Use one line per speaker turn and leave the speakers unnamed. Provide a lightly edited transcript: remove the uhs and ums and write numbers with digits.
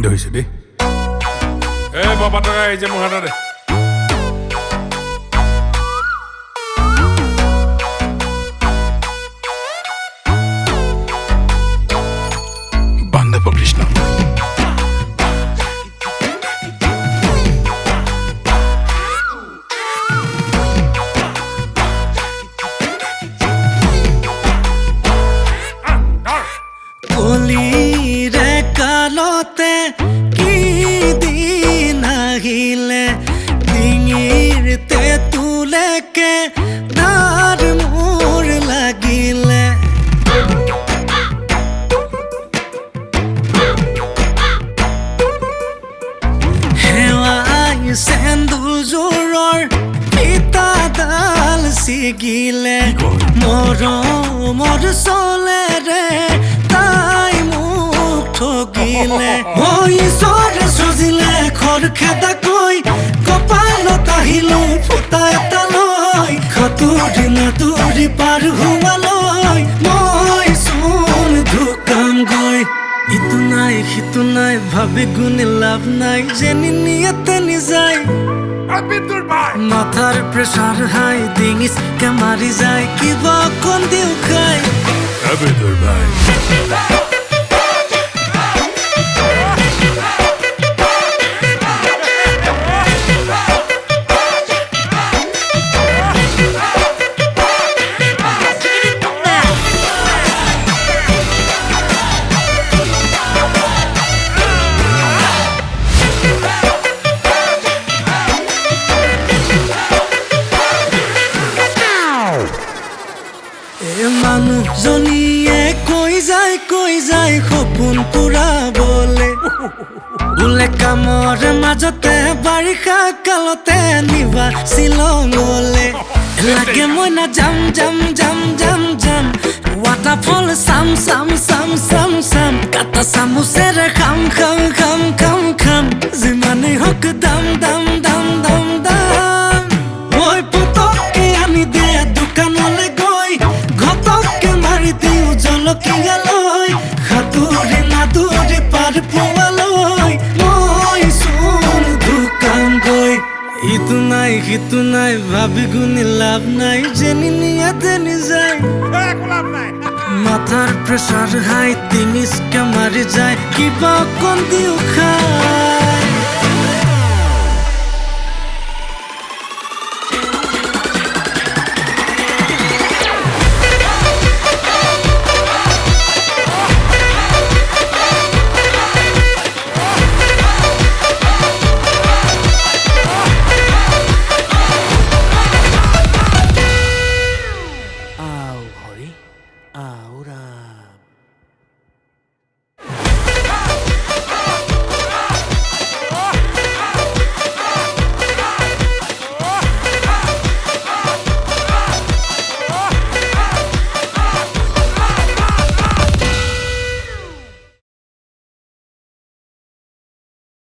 ধৰিছে দেই বাপাটকা এই যে মোৰ হাতত দে বান্ধৱ কৃষ্ণ
কলিৰে কালতে কি দিন আহিলে ডিঙিৰ তেঁতুলেকে ধাৰ মোৰ লাগিলে হেৱাই চেন্দুৰযোৰৰ ফিতাডাল ছিগিলে মৰমৰ চলেৰে তাই মোক ঠগিলে ঈশ্বৰে সজিলে খৰখেদাকৈ কপালত আহিলো ফুটা এটা লৈ সাঁতুৰি নাতুৰি পাৰ হোৱালৈ মই চোন ঢুকামগৈ ইটো নাই সিটো নাই ভাবি গুণি লাভ নাই যেনি নিয়াতে নিযায় মাথাৰ প্ৰেছাৰ হাই ডিঙিচকে মাৰি যায় কিবা অকণ দিও খাই
বিদুৰভাই
মানুহজনীয়ে কৈ যায় সপোন পুৰাবলে বোলে কামৰ মাজতে বাৰিষা কালতে নিবা শ্বিলঙলে লাগে মই না যাম ৱাটাৰফল চাম কাটা চামুচেৰে খাম যিমানেই হওক দাম মই পতককে আনি দে দোকানলে গৈ ঘটককে মাৰি দিওঁ জলকীয়া লৈ সাঁতুৰি নাতুৰি পাৰ পোৱালৈ মই চোন ঢুকামগৈ ইটো নাই সিটো নাই ভাবি গুণি লাভ নাই যেনি নিয়াতে নিযায় মাথাৰ প্ৰেছাৰ হাই ডিঙিচকে মাৰি যায় কিবা অকণ দিও খাই